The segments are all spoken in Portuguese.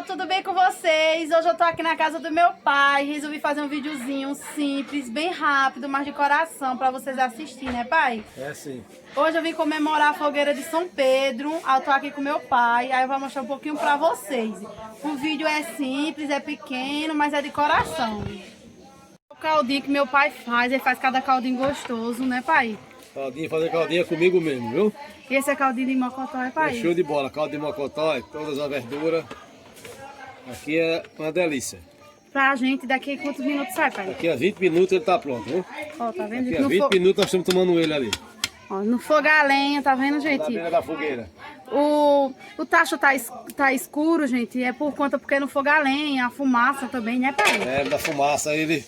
pessoal, tudo bem com vocês? Hoje eu tô aqui na casa do meu pai. Resolvi fazer um videozinho simples, bem rápido, mas de coração pra vocês assistirem, né, pai? É sim. Hoje eu vim comemorar a fogueira de São Pedro. Eu tô aqui com meu pai, aí eu vou mostrar um pouquinho pra vocês. O vídeo é simples, é pequeno, mas é de coração. O caldinho que meu pai faz, ele faz cada caldinho gostoso, né, pai? Caldinho, fazer caldinho é comigo mesmo, viu? E esse é caldinho de mocotó, é, pai? É show de bola, caldo de mocotó, todas as verduras. Aqui é uma delícia. Pra gente, daqui a quantos minutos sai, pai? Daqui a 20 minutos ele tá pronto, viu? Ó, tá vendo? Daqui a 20 minutos nós estamos tomando ele ali. Ó, no fogo a lenha, tá vendo, Na gente? beira da fogueira. O tacho tá escuro, gente, é por conta porque no fogo a lenha, a fumaça também, né, pai? É, da fumaça ele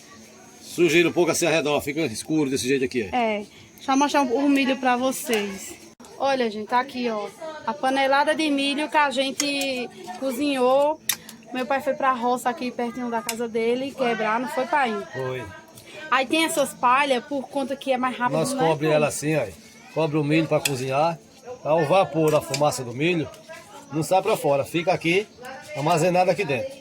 sujeira um pouco assim ao redor, fica escuro desse jeito aqui. É, deixa eu mostrar o milho pra vocês. Olha, gente, tá aqui, ó, a panelada de milho que a gente cozinhou. Meu pai foi pra roça aqui pertinho da casa dele quebrar, não foi, pai? Foi. Aí tem essas palhas por conta que é mais rápido, Nós né, cobre pai? ela assim, ó. Cobre o milho para cozinhar. O vapor da fumaça do milho não sai para fora, fica aqui armazenado aqui dentro.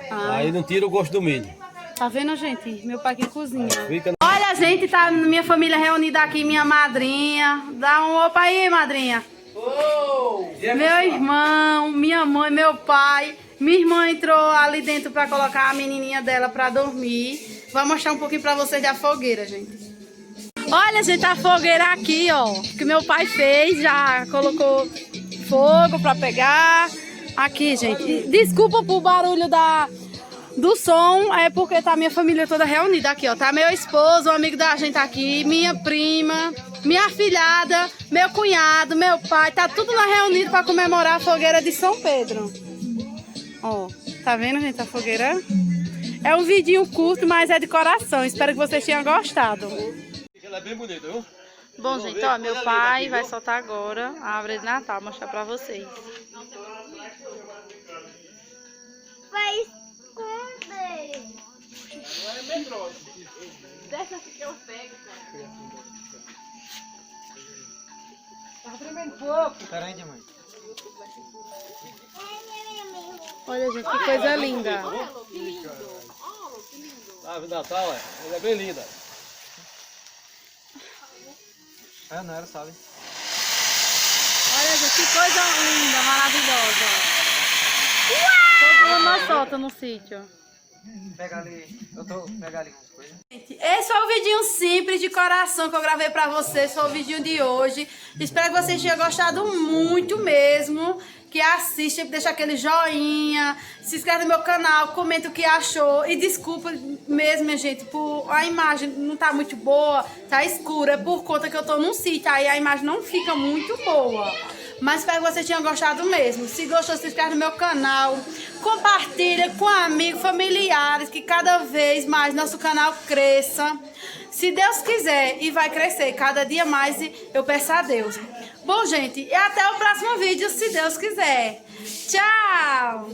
Ah. Aí não tira o gosto do milho. Tá vendo, gente? Meu pai que cozinha. Fica... Olha, gente, tá minha família reunida aqui, minha madrinha. Dá um opa aí, madrinha. Meu irmão, minha mãe, meu pai. Minha irmã entrou ali dentro pra colocar a menininha dela pra dormir. Vou mostrar um pouquinho pra vocês da fogueira, gente. Olha, gente, a fogueira aqui, ó, que meu pai fez. Já colocou fogo pra pegar. Aqui, gente. Desculpa por barulho do som, é porque tá minha família toda reunida aqui, ó. Tá meu esposo, um amigo da gente aqui, minha prima, minha afilhada, meu cunhado, meu pai, tá tudo lá reunido para comemorar a fogueira de São Pedro. Ó, tá vendo, gente, a fogueira? É um vidinho curto, mas é de coração. Espero que vocês tenham gostado. Ela é bem bonita, viu? Bom, gente, ó, meu pai vai soltar agora a árvore de Natal, mostrar pra vocês. Vai esconder. Dessa aqui que eu pego, cara. Tá tremendo pouco. Caramba, mãe. Olha, gente, que coisa linda. A árvore de Natal, ela é bem linda. Ah, não era, sabe? Olha, gente, que coisa linda, maravilhosa. Todo mundo nós solta no sítio. Pega ali. Pega ali umas coisas. Esse foi o vidinho simples de coração que eu gravei pra vocês. Foi o vidinho de hoje. Espero que vocês tenham gostado muito mesmo. Que assiste, deixa aquele joinha, se inscreve no meu canal, comenta o que achou. E desculpa mesmo, minha gente, por a imagem não tá muito boa, tá escura. É por conta que eu tô num sítio, aí a imagem não fica muito boa. Mas espero que vocês tenham gostado mesmo. Se gostou, se inscreve no meu canal. Compartilha com amigos, familiares, que cada vez mais nosso canal cresça. Se Deus quiser, e vai crescer cada dia mais, eu peço a Deus. Bom, gente, e até o próximo vídeo, se Deus quiser. Tchau!